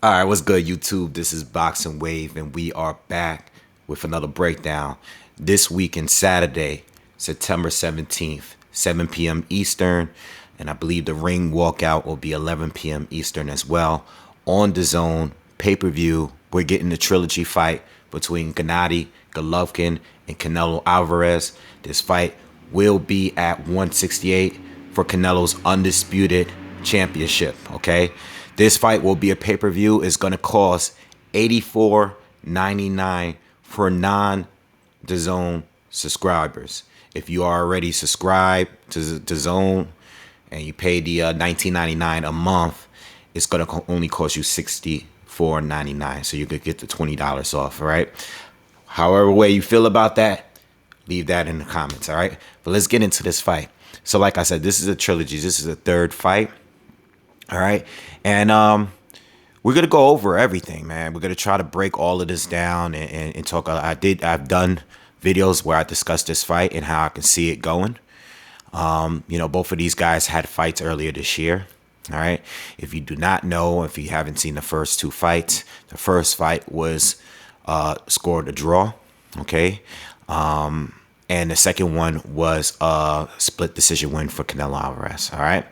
All right, what's good, YouTube? This is BoxingWave, and we are back with another breakdown. This weekend, Saturday, September 17th, 7 p.m. Eastern, and I believe the ring walkout will be 11 p.m. Eastern as well. On DAZN, pay-per-view, we're getting the Trilogy fight between Gennady Golovkin and Canelo Alvarez. This fight will be at 168 for Canelo's undisputed championship, okay? This fight will be a pay-per-view. It's going to cost $84.99 for non-DAZN subscribers. If you are already subscribed to DAZN and you pay the $19.99 a month, it's going to only cost you $64.99. So you could get the $20 off, all right? However way you feel about that, leave that in the comments, all right? But let's get into this fight. So like I said, this is a trilogy. This is a third fight. All right. And we're going to go over everything, man. We're going to try to break all of this down and talk. I've done videos where I discussed this fight and how I can see it going. Both of these guys had fights earlier this year. All right. If you do not know, if you haven't seen the first two fights, the first fight was scored a draw. OK. And the second one was a split decision win for Canelo Alvarez. All right.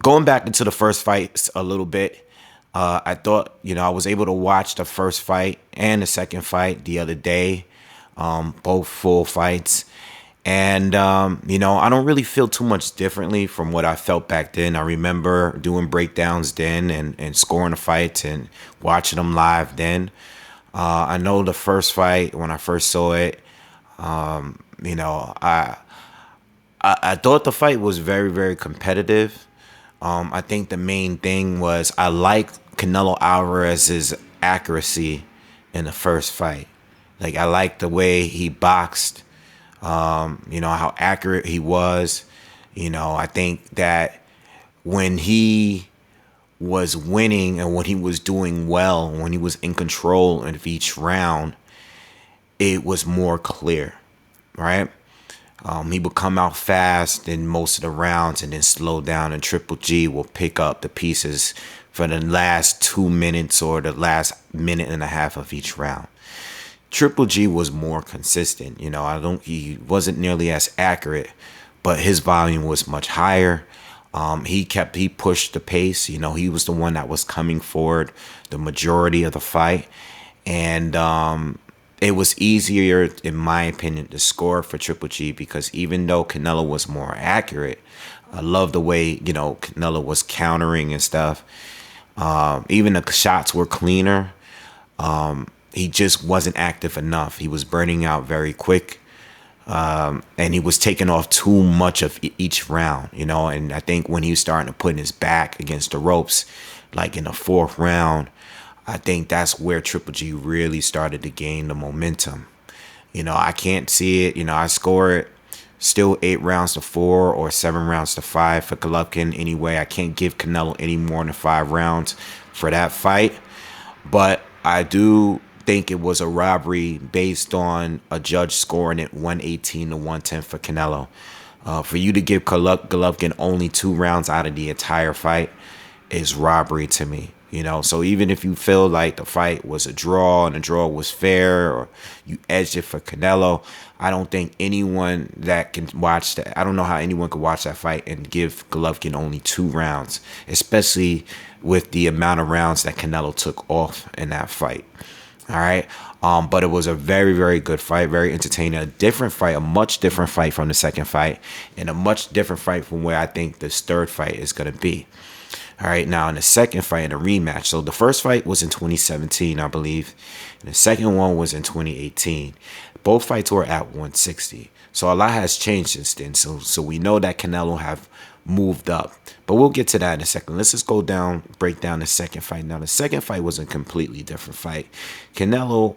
Going back into the first fight a little bit, I thought, I was able to watch the first fight and the second fight the other day, both full fights. And, I don't really feel too much differently from what I felt back then. I remember doing breakdowns then and scoring the fights and watching them live then. I know the first fight, when I first saw it, I thought the fight was very, very competitive. I think the main thing was I liked Canelo Alvarez's accuracy in the first fight. Like, I liked the way he boxed, how accurate he was. I think that when he was winning and when he was doing well, when he was in control of each round, it was more clear, right? He would come out fast in most of the rounds and then slow down, and Triple G will pick up the pieces for the last 2 minutes or the last minute and a half of each round. Triple G was more consistent. He wasn't nearly as accurate, but his volume was much higher. He pushed the pace. He was the one that was coming forward the majority of the fight. And, it was easier, in my opinion, to score for Triple G because even though Canelo was more accurate, I love the way, Canelo was countering and stuff. Even the shots were cleaner. He just wasn't active enough. He was burning out very quick. And he was taking off too much of each round, and I think when he was starting to put his back against the ropes, like in the fourth round, I think that's where Triple G really started to gain the momentum. I can't see it. I score it still 8-4 or 7-5 for Golovkin anyway. I can't give Canelo any more than 5 rounds for that fight. But I do think it was a robbery based on a judge scoring it 118 to 110 for Canelo. For you to give Golovkin only 2 rounds out of the entire fight is robbery to me. So even if you feel like the fight was a draw and the draw was fair or you edged it for Canelo, I don't think anyone that can watch that, I don't know how anyone could watch that fight and give Golovkin only 2 rounds, especially with the amount of rounds that Canelo took off in that fight. All right. But it was a very, very good fight, very entertaining, a different fight, a much different fight from the second fight, and a much different fight from where I think this third fight is going to be. All right, now in the second fight, in a rematch. So the first fight was in 2017, I believe. And the second one was in 2018. Both fights were at 160. So a lot has changed since then. So we know that Canelo have moved up. But we'll get to that in a second. Let's just break down the second fight. Now, the second fight was a completely different fight. Canelo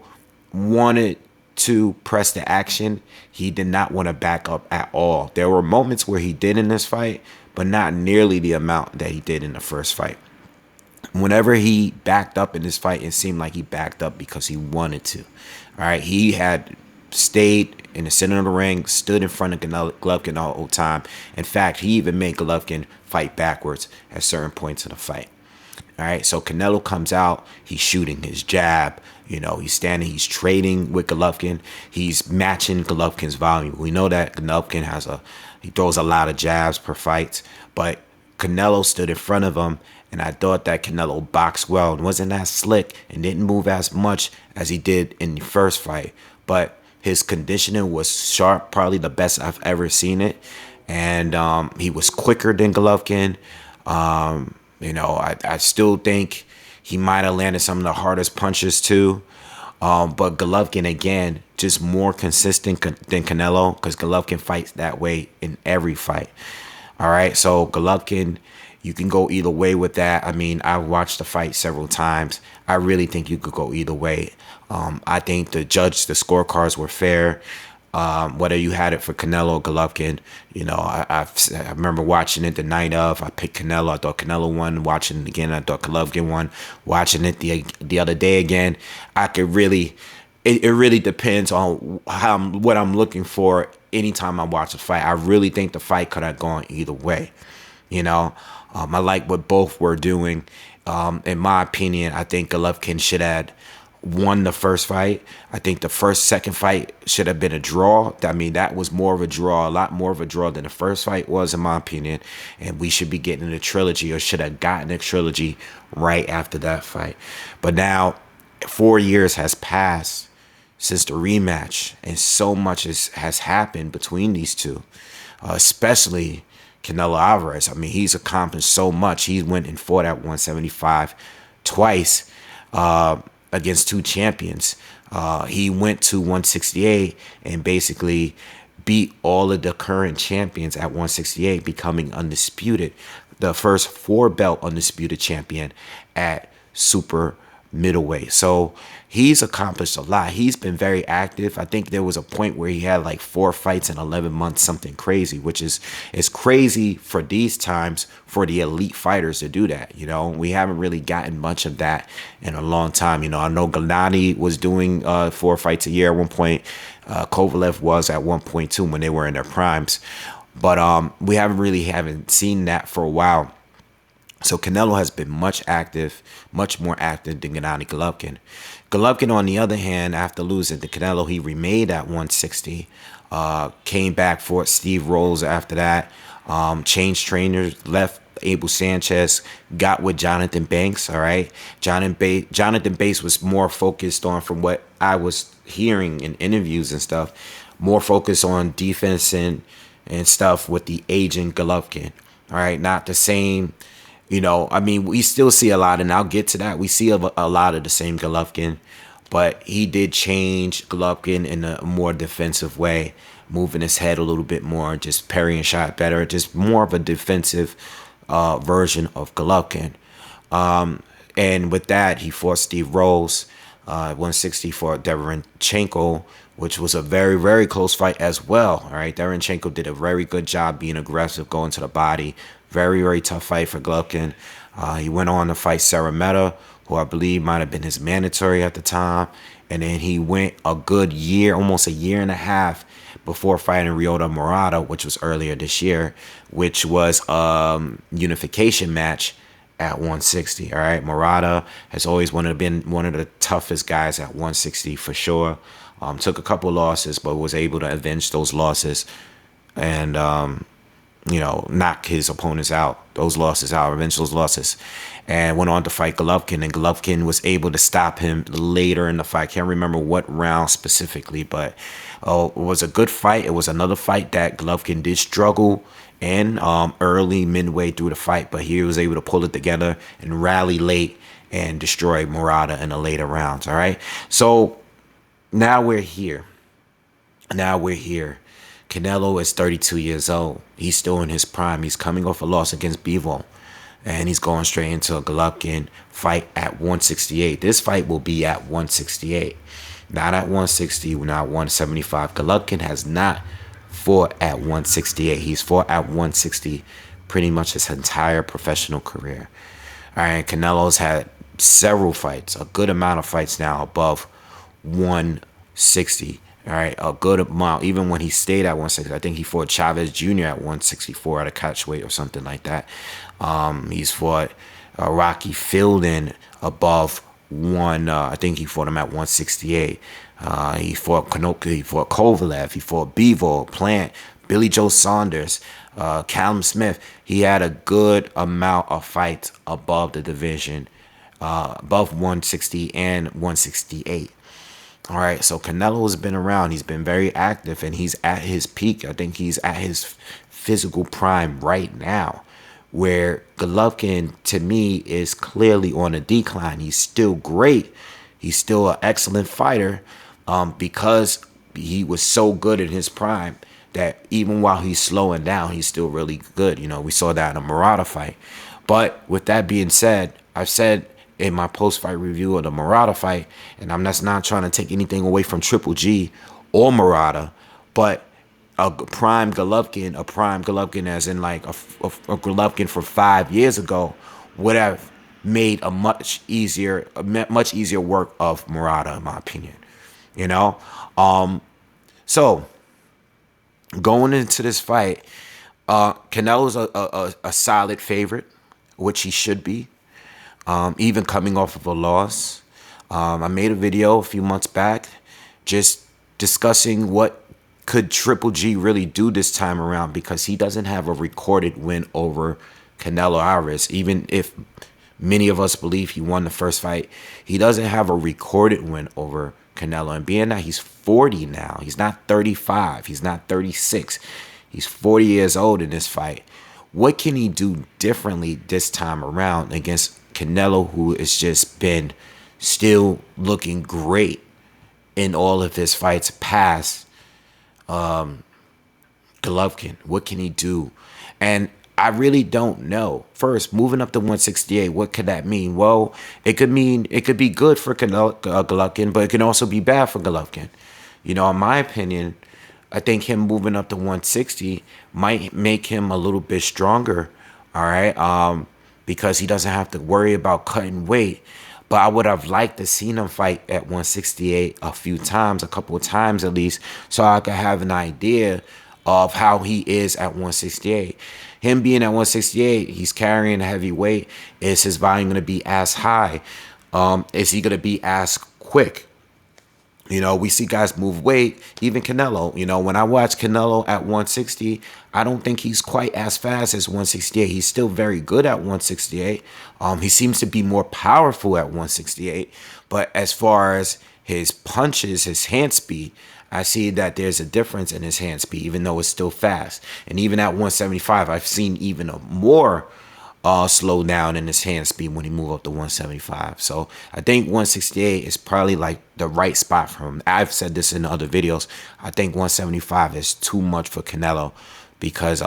wanted to press the action. He did not want to back up at all. There were moments where he did in this fight, but not nearly the amount that he did in the first fight. Whenever he backed up in this fight, it seemed like he backed up because he wanted to. All right, he had stayed in the center of the ring, stood in front of Golovkin the whole time. In fact, he even made Golovkin fight backwards at certain points of the fight. All right, so Canelo comes out, he's shooting his jab. You know, he's standing, he's trading with Golovkin. He's matching Golovkin's volume. We know that Golovkin he throws a lot of jabs per fight, but Canelo stood in front of him, and I thought that Canelo boxed well and wasn't as slick and didn't move as much as he did in the first fight. But his conditioning was sharp, probably the best I've ever seen it. And he was quicker than Golovkin. You know, I still think he might have landed some of the hardest punches too. But Golovkin, again, just more consistent than Canelo, because Golovkin fights that way in every fight. All right, so Golovkin, you can go either way with that. I mean, I watched the fight several times. I really think you could go either way. I think the scorecards were fair. Whether you had it for Canelo or Golovkin, you know, I remember watching it the night of. I picked Canelo. I thought Canelo won. Watching it again, I thought Golovkin won. Watching it the other day again, I could really. It really depends on what I'm looking for anytime I watch a fight. I really think the fight could have gone either way. You know, I like what both were doing. In my opinion, I think Golovkin should have won the first fight. I think the second fight should have been a draw. I mean, that was more of a draw, a lot more of a draw than the first fight was, in my opinion. And we should be getting a trilogy, or should have gotten a trilogy right after that fight. But now, 4 years has passed since the rematch, and so much has happened between these two, especially Canelo Alvarez. I mean, he's accomplished so much. He went and fought at 175 twice against two champions. He went to 168 and basically beat all of the current champions at 168, becoming undisputed, the first 4-belt undisputed champion at super middleweight. So he's accomplished a lot. He's been very active. I think there was a point where he had like 4 fights in 11 months, something crazy, which is crazy for these times for the elite fighters to do that. You know, we haven't really gotten much of that in a long time. You know, I know Gennady was doing 4 fights a year at one point. Kovalev was at 1.2 when they were in their primes. But we haven't seen that for a while. So Canelo has been much more active than Gennady Golovkin. Golovkin, on the other hand, after losing to Canelo, he remained at 160. Came back, fought Steve Rolls after that. Changed trainers, left Abel Sanchez, got with Jonathan Banks. All right, Jonathan Banks was more focused on, from what I was hearing in interviews and stuff, more focused on defense and stuff with the aging Golovkin. All right, not the same. You know, I mean, we still see a lot, and I'll get to that. We see a lot of the same Golovkin, but he did change Golovkin in a more defensive way, moving his head a little bit more, just parrying shot better, just more of a defensive version of Golovkin. And with that, he fought Steve Rolls, 160 for Derenchenko, which was a very, very close fight as well. All right, Derenchenko did a very good job being aggressive, going to the body. Very, very tough fight for Golovkin. He went on to fight Sarameta, who I believe might have been his mandatory at the time. And then he went a good year, almost a year and a half, before fighting Ryota Murata, which was earlier this year, which was unification match at 160. All right, Murata has always been one of the toughest guys at 160 for sure. Took a couple losses, but was able to avenge those losses and you know, knock his opponents out, avenge those losses, and went on to fight Golovkin, and Golovkin was able to stop him later in the fight. I can't remember what round specifically, but it was a good fight. It was another fight that Golovkin did struggle in early, midway through the fight, but he was able to pull it together and rally late and destroy Murata in the later rounds. All right, so now we're here. Canelo is 32 years old. He's still in his prime. He's coming off a loss against Bivol. And he's going straight into a Golovkin fight at 168. This fight will be at 168. Not at 160, not 175. Golovkin has not fought at 168. He's fought at 160 pretty much his entire professional career. All right, Canelo's had several fights, a good amount of fights now above 160. All right, a good amount. Even when he stayed at 160, I think he fought Chavez Jr. at 164 at a catch weight or something like that. He's fought Rocky Fielding above one. I think he fought him at 168. He fought Kanoki, he fought Kovalev, he fought Bivol, Plant, Billy Joe Saunders, Callum Smith. He had a good amount of fights above the division, above 160 and 168. All right, so Canelo has been around. He's been very active, and he's at his peak. I think he's at his physical prime right now, where Golovkin, to me, is clearly on a decline. He's still great. He's still an excellent fighter, because he was so good in his prime that even while he's slowing down, he's still really good. You know, we saw that in a Murata fight. But with that being said, I've said in my post-fight review of the Murata fight, and I'm just not trying to take anything away from Triple G or Murata, but a prime Golovkin as in like a Golovkin for 5 years ago would have made a much easier work of Murata, in my opinion. You know? So going into this fight, Canelo's a solid favorite, which he should be. Even coming off of a loss. I made a video a few months back just discussing what could Triple G really do this time around, because he doesn't have a recorded win over Canelo Alvarez. Even if many of us believe he won the first fight, he doesn't have a recorded win over Canelo. And being that he's 40 now, he's not 35, he's not 36, he's 40 years old in this fight. What can he do differently this time around against Canelo, who has just been still looking great in all of his fights past Golovkin? What can he do? And I really don't know. First, moving up to 168, what could that mean? Well, it could be good for Golovkin, but it can also be bad for Golovkin. You know, in my opinion, I think him moving up to 160 might make him a little bit stronger, all right? Because he doesn't have to worry about cutting weight. But I would have liked to seen him fight at 168 a couple of times at least, so I could have an idea of how he is at 168. Him being at 168, he's carrying a heavy weight. Is his volume going to be as high? Is he going to be as quick? You know, we see guys move weight, even Canelo. You know, when I watch Canelo at 160, I don't think he's quite as fast as 168. He's still very good at 168. He seems to be more powerful at 168. But as far as his punches, his hand speed, I see that there's a difference in his hand speed, even though it's still fast. And even at 175, I've seen even a more slow down in his hand speed when he moved up to 175. So I think 168 is probably like the right spot for him. I've said this in other videos. I think 175 is too much for Canelo because,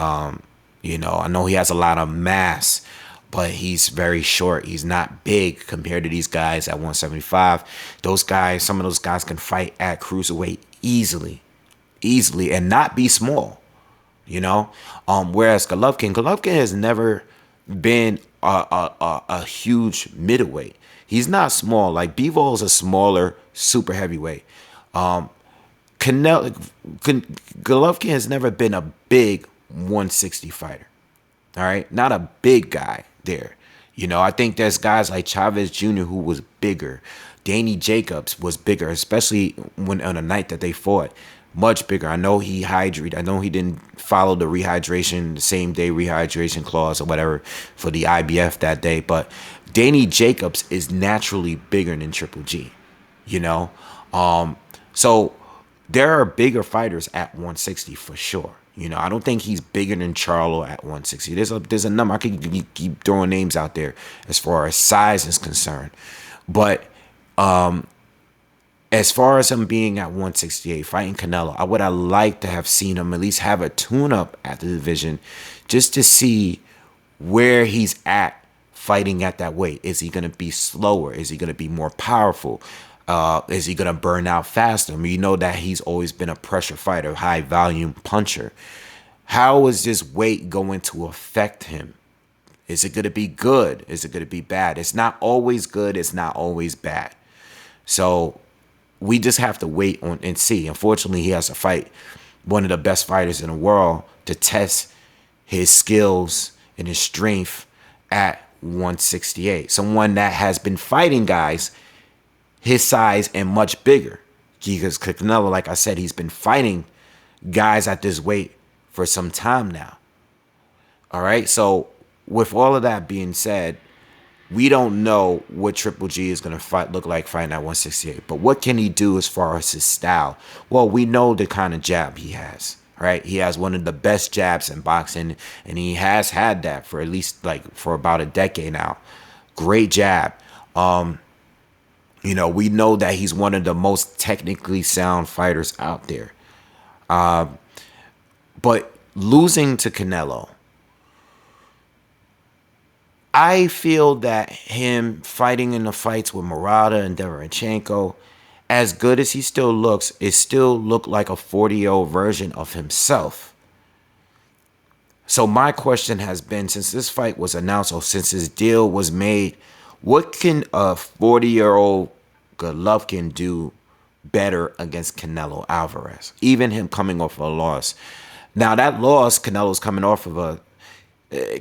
you know, I know he has a lot of mass, but he's very short. He's not big compared to these guys at 175. Those guys, some of those guys can fight at cruiserweight easily, and not be small, you know? Whereas Golovkin has never been a huge middleweight. He's not small. Like Bivol is a smaller super heavyweight. Golovkin has never been a big 160 fighter. All right, not a big guy there. You know, I think there's guys like Chavez Jr. who was bigger. Danny Jacobs was bigger, especially when on a night that they fought. Much bigger. I know he hydrated. I know he didn't follow the rehydration, the same day rehydration clause or whatever for the IBF that day. But Danny Jacobs is naturally bigger than Triple G, you know. So there are bigger fighters at 160 for sure. You know, I don't think he's bigger than Charlo at 160. There's a number. I can keep throwing names out there as far as size is concerned, but as far as him being at 168, fighting Canelo, I would have liked to have seen him at least have a tune-up at the division just to see where he's at fighting at that weight. Is he going to be slower? Is he going to be more powerful? Is he going to burn out faster? I mean, you know that he's always been a pressure fighter, high-volume puncher. How is this weight going to affect him? Is it going to be good? Is it going to be bad? It's not always good. It's not always bad. So we just have to wait on and see. Unfortunately, he has to fight one of the best fighters in the world to test his skills and his strength at 168. Someone that has been fighting guys his size and much bigger. Because Canelo, like I said, he's been fighting guys at this weight for some time now. All right. So with all of that being said, we don't know what Triple G is going to look like fighting at 168. But what can he do as far as his style? Well, we know the kind of jab he has, right? He has one of the best jabs in boxing, and he has had that for at least for about a decade now. Great jab. We know that he's one of the most technically sound fighters out there. But losing to Canelo, I feel that him fighting in the fights with Murata and Derenchenko, as good as he still looks, it still looked like a 40-year-old version of himself. So my question has been, since this fight was announced or since his deal was made, what can a 40-year-old Golovkin do better against Canelo Alvarez? Even him coming off a loss. Now that loss, Canelo's coming off of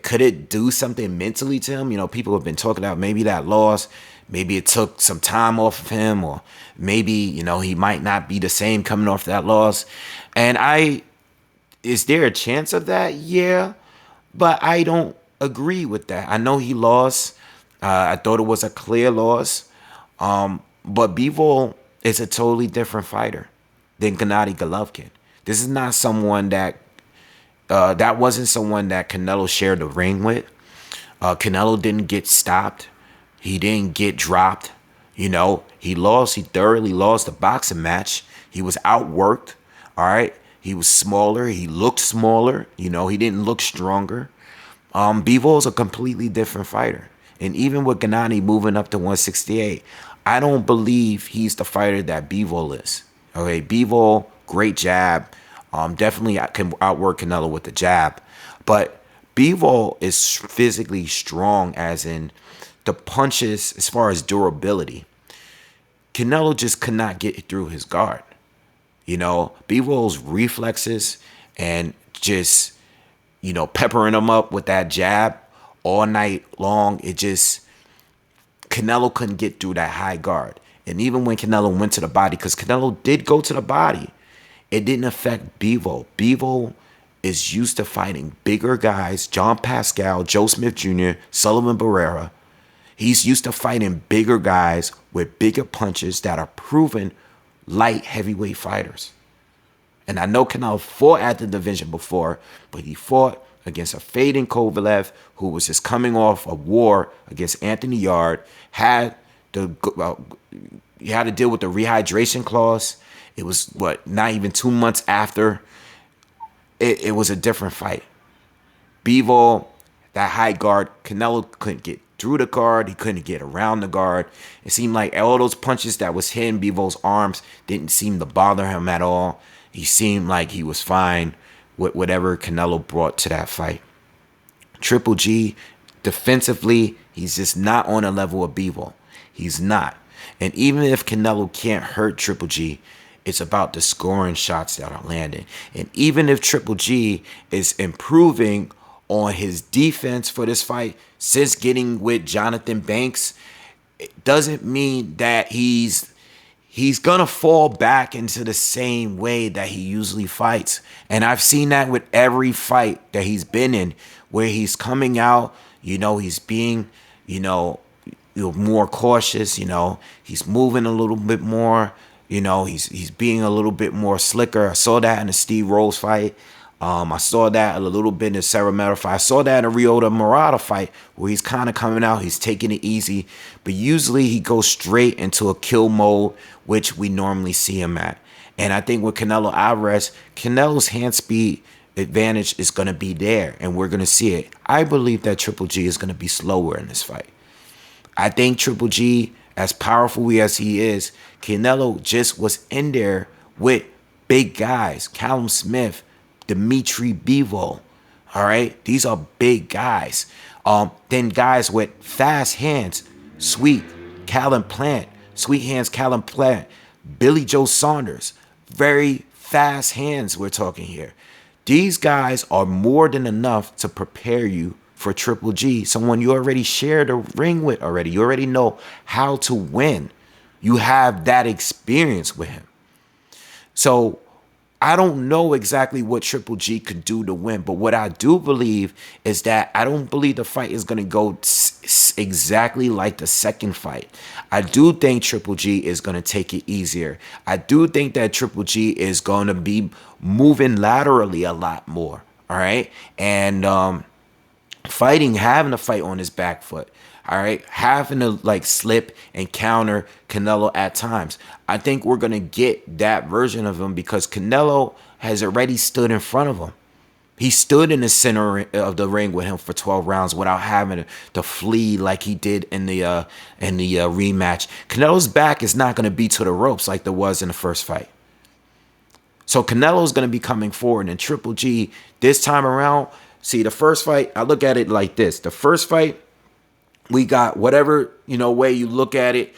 could it do something mentally to him? People have been talking about maybe that loss, maybe it took some time off of him, or maybe, he might not be the same coming off that loss. And is there a chance of that? Yeah, but I don't agree with that. I know he lost. I thought it was a clear loss. But Bivol is a totally different fighter than Gennady Golovkin. This is not someone that wasn't someone that Canelo shared the ring with. Canelo didn't get stopped. He didn't get dropped. He lost. He thoroughly lost the boxing match. He was outworked. All right. He was smaller. He looked smaller. He didn't look stronger. Bivol's a completely different fighter. And even with Gennady moving up to 168, I don't believe he's the fighter that Bivol is. Okay, Bivol, great jab. Definitely can outwork Canelo with the jab. But Bivol is physically strong, as in the punches, as far as durability. Canelo just could not get through his guard. Bivol's reflexes and just, peppering him up with that jab all night long, Canelo couldn't get through that high guard. And even when Canelo went to the body, because Canelo did go to the body, it didn't affect Bivol. Bivol is used to fighting bigger guys, John Pascal, Joe Smith Jr., Sullivan Barrera. He's used to fighting bigger guys with bigger punches that are proven light heavyweight fighters. And I know Canelo fought at the division before, but he fought against a fading Kovalev who was just coming off a war against Anthony Yard, had to deal with the rehydration clause. It was, not even 2 months after. It was a different fight. Bivol, that high guard, Canelo couldn't get through the guard. He couldn't get around the guard. It seemed like all those punches that was hitting Bivol's arms didn't seem to bother him at all. He seemed like he was fine with whatever Canelo brought to that fight. Triple G, defensively, he's just not on a level of Bivol. He's not. And even if Canelo can't hurt Triple G, it's about the scoring shots that are landing. And even if Triple G is improving on his defense for this fight since getting with Jonathan Banks, it doesn't mean that he's gonna fall back into the same way that he usually fights. And I've seen that with every fight that he's been in, where he's coming out, he's being, more cautious, he's moving a little bit more, he's being a little bit more slicker. I saw that in the Steve Rose fight. I saw that a little bit in the Ceremero fight. I saw that in the Ryota Murata fight, where he's kind of coming out, he's taking it easy, but usually he goes straight into a kill mode, which we normally see him at. And I think with Canelo Alvarez, Canelo's hand speed advantage is going to be there, and we're going to see it. I believe that Triple G is going to be slower in this fight. I think Triple G, as powerful as he is, Canelo just was in there with big guys, Callum Smith, Dimitri Bivol. All right, these are big guys. Then guys with fast hands, Sweet hands, Callum Plant, Billy Joe Saunders, very fast hands. We're talking here. These guys are more than enough to prepare you for Triple G, someone you already shared a ring with already. You already know how to win. You have that experience with him. So I don't know exactly what Triple G could do to win, but what I do believe is that I don't believe the fight is going to go exactly like the second fight. I do think Triple G is going to take it easier. I do think that Triple G is going to be moving laterally a lot more. All right. And having to fight on his back foot. All right, having to like slip and counter Canelo at times. I think we're gonna get that version of him because Canelo has already stood in front of him. He stood in the center of the ring with him for 12 rounds without having to flee like he did in the rematch. Canelo's back is not gonna be to the ropes like there was in the first fight. So Canelo's gonna be coming forward, and Triple G this time around. See, the first fight, I look at it like this: the first fight, we got whatever, way you look at it,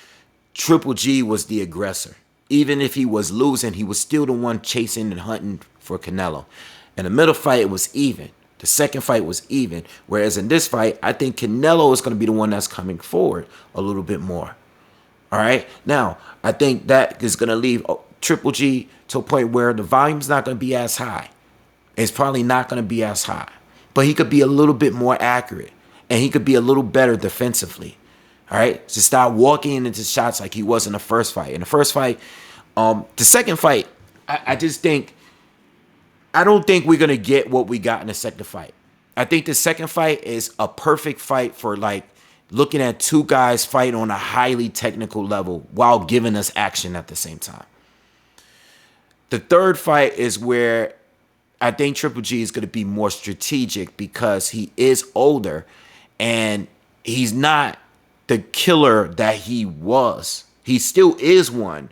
Triple G was the aggressor. Even if he was losing, he was still the one chasing and hunting for Canelo. In the middle fight, it was even. The second fight was even. Whereas in this fight, I think Canelo is going to be the one that's coming forward a little bit more. All right? Now, I think that is going to leave Triple G to a point where the volume's not going to be as high. It's probably not going to be as high. But he could be a little bit more accurate. And he could be a little better defensively. All right? To start walking into shots like he was in the first fight. In the first fight, the second fight, I don't think we're going to get what we got in the second fight. I think the second fight is a perfect fight for like looking at two guys fight on a highly technical level while giving us action at the same time. The third fight is where I think Triple G is going to be more strategic because he is older. And he's not the killer that he was. He still is one,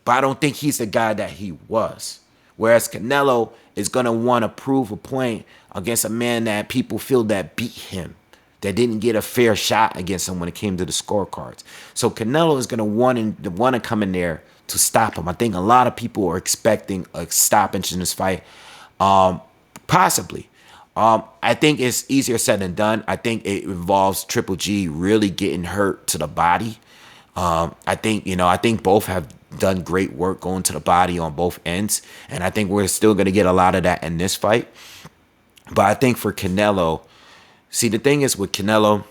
but I don't think he's the guy that he was. Whereas Canelo is going to want to prove a point against a man that people feel that beat him, that didn't get a fair shot against him when it came to the scorecards. So Canelo is going to want to come in there to stop him. I think a lot of people are expecting a stoppage in this fight, possibly. I think it's easier said than done. I think it involves Triple G really getting hurt to the body. I think both have done great work going to the body on both ends. And I think we're still going to get a lot of that in this fight. But I think for Canelo, see, the thing is with Canelo's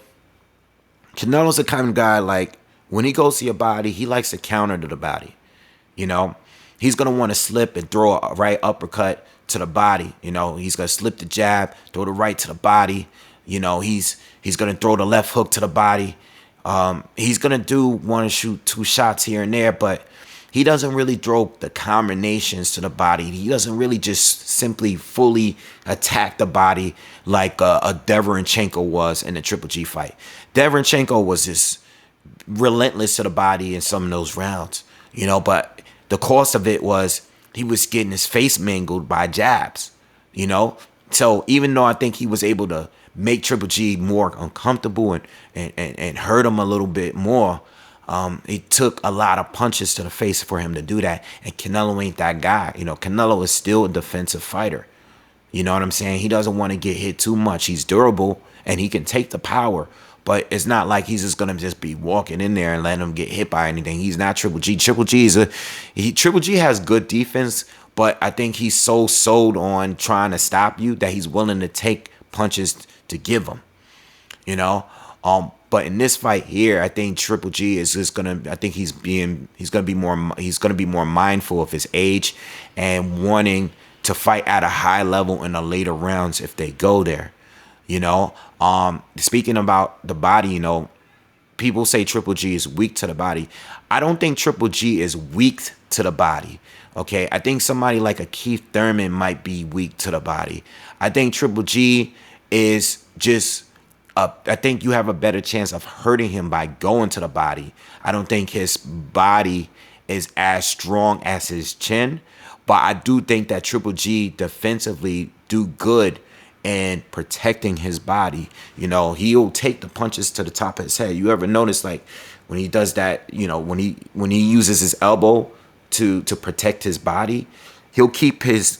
the kind of guy, like, when he goes to your body, he likes to counter to the body. He's going to want to slip and throw a right uppercut to the body. He's going to slip the jab, throw the right to the body. He's going to throw the left hook to the body. He's going to want to shoot two shots here and there, but he doesn't really throw the combinations to the body. He doesn't really just simply fully attack the body like a Deverenchenko was in the Triple G fight. Deverenchenko was just relentless to the body in some of those rounds, but the cost of it was he was getting his face mangled by jabs, So even though I think he was able to make Triple G more uncomfortable and hurt him a little bit more, it took a lot of punches to the face for him to do that. And Canelo ain't that guy. Canelo is still a defensive fighter. You know what I'm saying? He doesn't want to get hit too much. He's durable and he can take the power. But it's not like he's just gonna just be walking in there and letting him get hit by anything. He's not Triple G. Triple G has good defense, but I think he's so sold on trying to stop you that he's willing to take punches to give them. But in this fight here, I think Triple G is just gonna. I think he's gonna be more mindful of his age and wanting to fight at a high level in the later rounds if they go there. Speaking about the body, people say Triple G is weak to the body. I don't think Triple G is weak to the body. Okay, I think somebody like a Keith Thurman might be weak to the body. I think Triple G is just I think you have a better chance of hurting him by going to the body. I don't think his body is as strong as his chin, but I do think that Triple G defensively do good and protecting his body. He'll take the punches to the top of his head. You ever notice, like, when he does that, when he uses his elbow to protect his body, he'll keep his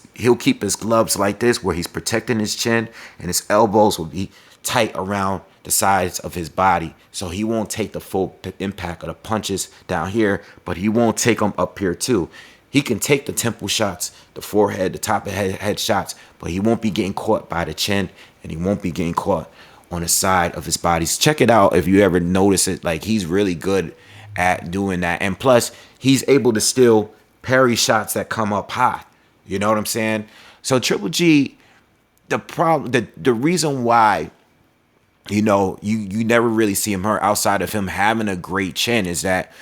gloves like this where he's protecting his chin, and his elbows will be tight around the sides of his body. So he won't take the full impact of the punches down here, but he won't take them up here too. He can take the temple shots, the forehead, the top of head shots, but he won't be getting caught by the chin, and he won't be getting caught on the side of his body. Check it out if you ever notice it. Like, he's really good at doing that. And plus, he's able to still parry shots that come up high. You know what I'm saying? So Triple G, the reason why, you know, you never really see him hurt outside of him having a great chin is that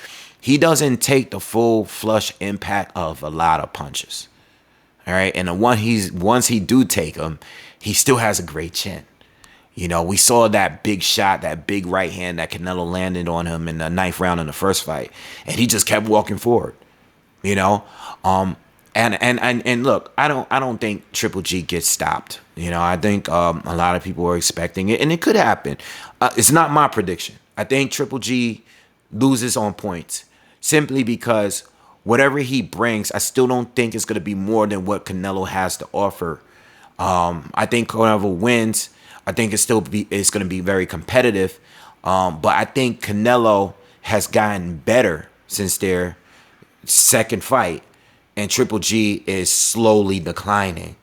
he doesn't take the full flush impact of a lot of punches. All right. And once he do take them, he still has a great chin. You know, we saw that big shot, that big right hand that Canelo landed on him in the 9th round in the first fight. And he just kept walking forward, you know. And look, I don't think Triple G gets stopped. You know, I think a lot of people are expecting it, and it could happen. It's not my prediction. I think Triple G loses on points simply because whatever he brings, I still don't think it's going to be more than what Canelo has to offer. I think Canelo wins. I think it's going to be very competitive. But I think Canelo has gotten better since their second fight, and Triple G is slowly declining.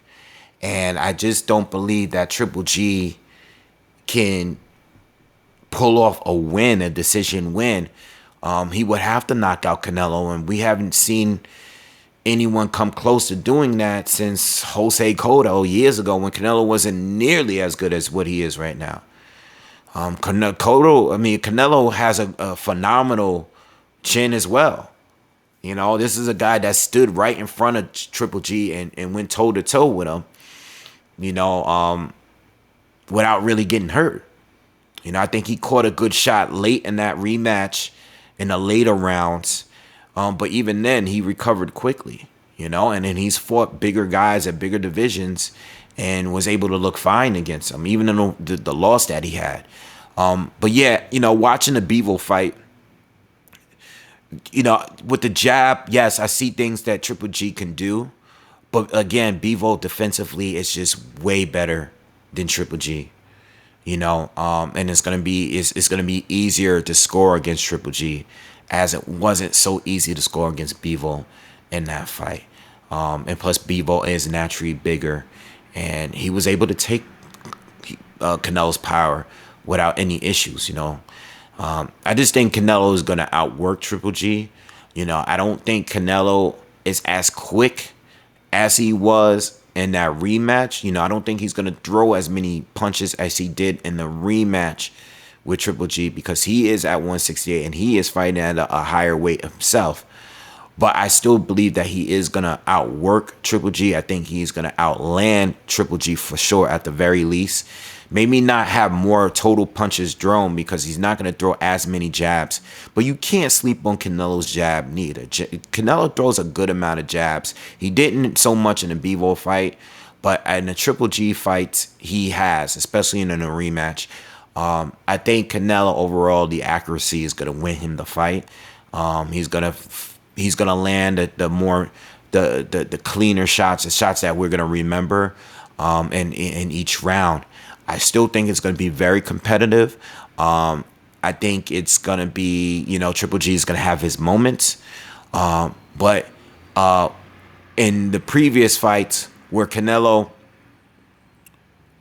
And I just don't believe that Triple G can pull off a win, a decision win. He would have to knock out Canelo, and we haven't seen anyone come close to doing that since Jose Cotto years ago, when Canelo wasn't nearly as good as what he is right now. Canelo has a phenomenal chin as well. You know, this is a guy that stood right in front of Triple G and went toe-to-toe with him, you know, without really getting hurt. You know, I think he caught a good shot late in that rematch in the later rounds. But even then, he recovered quickly, you know, and then he's fought bigger guys at bigger divisions and was able to look fine against them, even in the loss that he had. But yeah, you know, watching the Bivol fight, you know, with the jab, yes, I see things that Triple G can do. But again, Bivol defensively is just way better than Triple G. You know, and it's gonna be easier to score against Triple G, as it wasn't so easy to score against Bivol in that fight. And plus, Bivol is naturally bigger, and he was able to take Canelo's power without any issues. You know, I just think Canelo is gonna outwork Triple G. You know, I don't think Canelo is as quick as he was in that rematch. You know, I don't think he's going to throw as many punches as he did in the rematch with Triple G, because he is at 168 and he is fighting at a higher weight himself. But I still believe that he is going to outwork Triple G. I think he's going to outland Triple G for sure, at the very least. Maybe not have more total punches thrown, because he's not going to throw as many jabs. But you can't sleep on Canelo's jab neither. Canelo throws a good amount of jabs. He didn't so much in the Bivol fight, but in the Triple G fights, he has, especially in a rematch. I think Canelo overall, the accuracy is going to win him the fight. He's gonna land the cleaner shots, the shots that we're gonna remember in each round. I still think it's going to be very competitive. I think it's going to be, you know, Triple G is going to have his moments. But in the previous fights where Canelo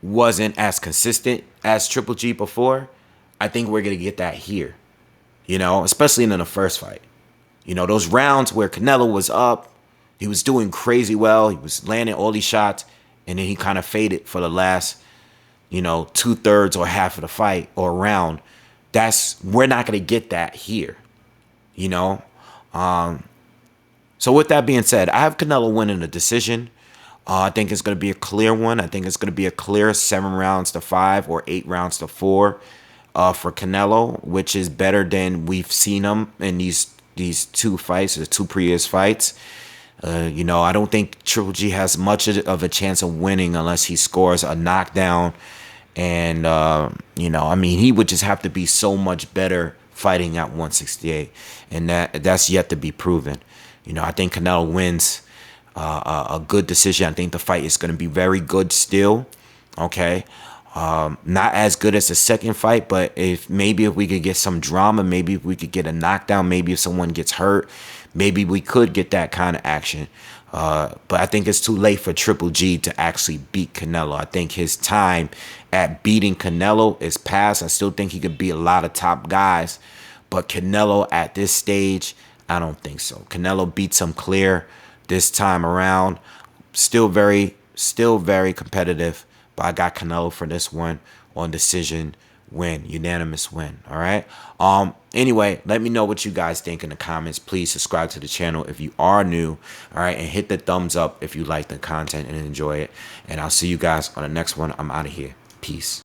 wasn't as consistent as Triple G before, I think we're going to get that here, you know, especially in the first fight. You know, those rounds where Canelo was up, he was doing crazy well, he was landing all these shots, and then he kind of faded for the last, you know, 2/3 or half of the fight or round. We're not going to get that here, you know. So with that being said, I have Canelo winning the decision. I think it's going to be a clear one. I think it's going to be a clear 7-5 or 8-4 for Canelo, which is better than we've seen him in these two fights, the two previous fights. You know, I don't think Triple G has much of a chance of winning unless he scores a knockdown. And, you know, I mean, he would just have to be so much better fighting at 168. And that's yet to be proven. You know, I think Canelo wins a good decision. I think the fight is going to be very good still. Okay. Not as good as the second fight, but if we could get some drama, maybe if we could get a knockdown, maybe if someone gets hurt, maybe we could get that kind of action. But I think it's too late for Triple G to actually beat Canelo. I think his time at beating Canelo is past. I still think he could beat a lot of top guys, but Canelo at this stage, I don't think so. Canelo beats him clear this time around. Still very competitive, but I got Canelo for this one on decision win, unanimous win. All right. Anyway, let me know what you guys think in the comments. Please subscribe to the channel if you are new. All right, and hit the thumbs up if you like the content and enjoy it. And I'll see you guys on the next one. I'm out of here. Peace.